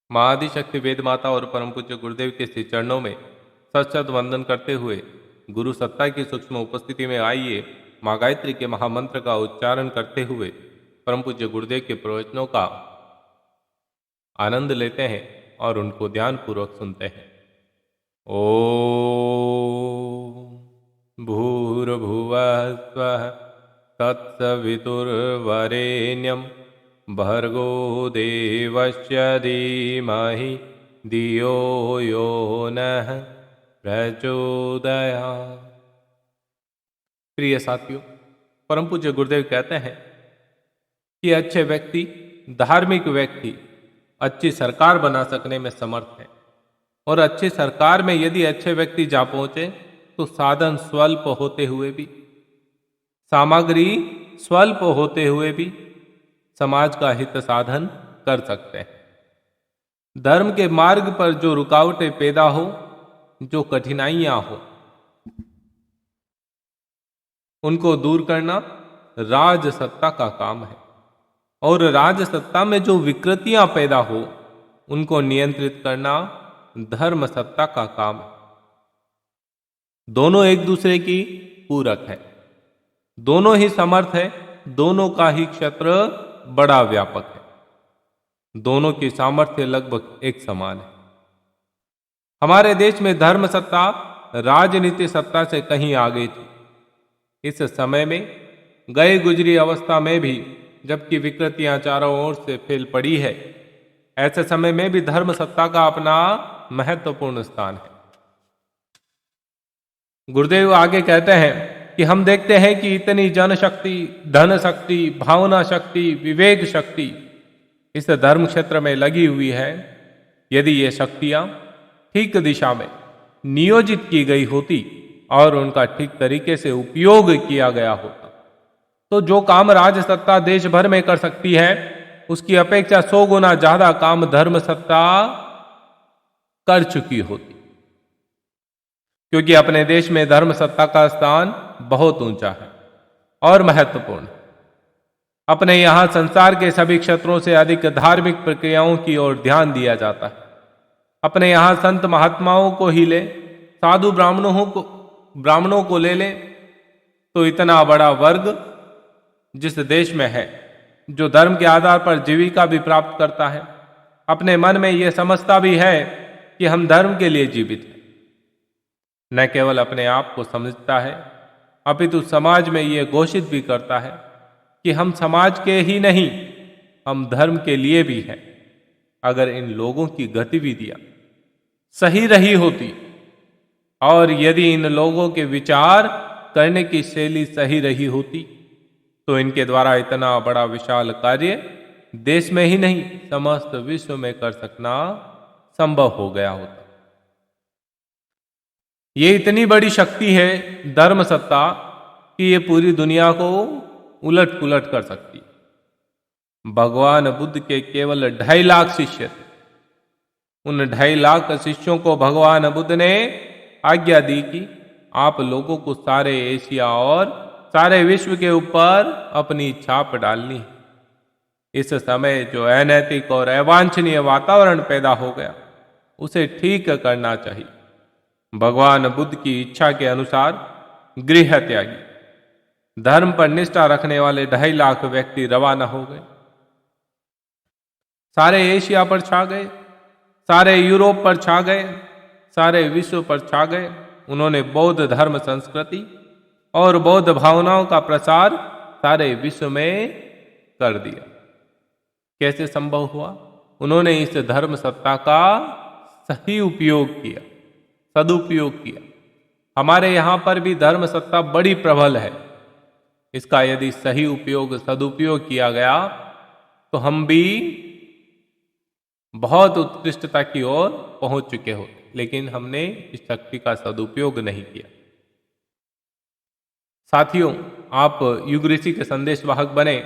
महाआदिशक्ति वेद माता और परम पूज्य गुरुदेव के श्री चरणों में सत वंदन करते हुए गुरु सत्ता की सूक्ष्म उपस्थिति में आइए माँ गायत्री के महामंत्र का उच्चारण करते हुए परम पूज्य गुरुदेव के प्रवचनों का आनंद लेते हैं और उनको ध्यान पूर्वक सुनते हैं। ओ भूर्भुवः स्वः तत्सवितुर्वरेण्यं भर्गो देवस्य धीमहि धियो यो नः प्रचोदयात्। प्रिय साथियों, परम पूज्य गुरुदेव कहते हैं कि अच्छे व्यक्ति, धार्मिक व्यक्ति अच्छी सरकार बना सकने में समर्थ है, और अच्छी सरकार में यदि अच्छे व्यक्ति जा पहुंचे तो साधन स्वल्प होते हुए भी, सामग्री स्वल्प होते हुए भी समाज का हित साधन कर सकते हैं। धर्म के मार्ग पर जो रुकावटें पैदा हो, जो कठिनाइयां हो, उनको दूर करना राजसत्ता का काम है, और राजसत्ता में जो विकृतियां पैदा हो उनको नियंत्रित करना धर्म सत्ता का काम है। दोनों एक दूसरे की पूरक है, दोनों ही समर्थ है, दोनों का ही क्षेत्र बड़ा व्यापक है, दोनों की सामर्थ्य लगभग एक समान है। हमारे देश में धर्म सत्ता राजनीति सत्ता से कहीं आगे थी। इस समय में गए गुजरी अवस्था में भी जबकि विकृतियां चारों ओर से फैल पड़ी है, ऐसे समय में भी धर्म सत्ता का अपना महत्वपूर्ण स्थान है। गुरुदेव आगे कहते हैं कि हम देखते हैं कि इतनी जनशक्ति, धन शक्ति, भावना शक्ति, विवेक शक्ति इस धर्म क्षेत्र में लगी हुई है। यदि ये शक्तियां ठीक दिशा में नियोजित की गई होती और उनका ठीक तरीके से उपयोग किया गया होता तो जो काम राजसत्ता देश भर में कर सकती है उसकी अपेक्षा 100 गुना ज्यादा काम धर्म सत्ता कर चुकी होती, क्योंकि अपने देश में धर्म सत्ता का स्थान बहुत ऊंचा है और महत्वपूर्ण है। अपने यहां संसार के सभी क्षेत्रों से अधिक धार्मिक प्रक्रियाओं की ओर ध्यान दिया जाता है। अपने यहां संत महात्माओं को ही ले, साधु ब्राह्मणों को ले ले तो इतना बड़ा वर्ग जिस देश में है, जो धर्म के आधार पर जीविका भी प्राप्त करता है, अपने मन में यह समझता भी है कि हम धर्म के लिए जीवित हैं, न केवल अपने आप को समझता है अपितु समाज में यह घोषित भी करता है कि हम समाज के ही नहीं, हम धर्म के लिए भी हैं। अगर इन लोगों की गतिविधियां सही रही होती और यदि इन लोगों के विचार करने की शैली सही रही होती तो इनके द्वारा इतना बड़ा विशाल कार्य देश में ही नहीं समस्त विश्व में कर सकना संभव हो गया होता। ये इतनी बड़ी शक्ति है धर्म सत्ता कि ये पूरी दुनिया को उलट पुलट कर सकती। भगवान बुद्ध के केवल 2.5 लाख शिष्य थे। उन 2.5 लाख शिष्यों को भगवान बुद्ध ने आज्ञा दी कि आप लोगों को सारे एशिया और सारे विश्व के ऊपर अपनी छाप डालनी। इस समय जो अनैतिक और अवांछनीय वातावरण पैदा हो गया उसे ठीक करना चाहिए। भगवान बुद्ध की इच्छा के अनुसार गृह त्यागी, धर्म पर निष्ठा रखने वाले 2.5 लाख व्यक्ति रवाना हो गए। सारे एशिया पर छा गए, सारे यूरोप पर छा गए, सारे विश्व पर छा गए। उन्होंने बौद्ध धर्म संस्कृति और बौद्ध भावनाओं का प्रसार सारे विश्व में कर दिया। कैसे संभव हुआ? उन्होंने इस धर्म सत्ता का सही उपयोग किया, सदुपयोग किया। हमारे यहां पर भी धर्म सत्ता बड़ी प्रबल है। इसका यदि सही उपयोग, सदुपयोग किया गया तो हम भी बहुत उत्कृष्टता की ओर पहुंच चुके होते, लेकिन हमने इस शक्ति का सदुपयोग नहीं किया। साथियों, आप युग ऋषि के संदेश वाहक बने।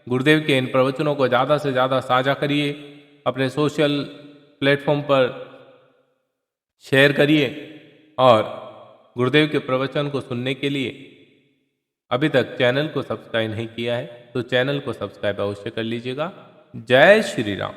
गुरुदेव के इन प्रवचनों को ज़्यादा से ज़्यादा साझा करिए, अपने सोशल प्लेटफॉर्म पर शेयर करिए, और गुरुदेव के प्रवचन को सुनने के लिए अभी तक चैनल को सब्सक्राइब नहीं किया है तो चैनल को सब्सक्राइब अवश्य कर लीजिएगा। जय श्री राम।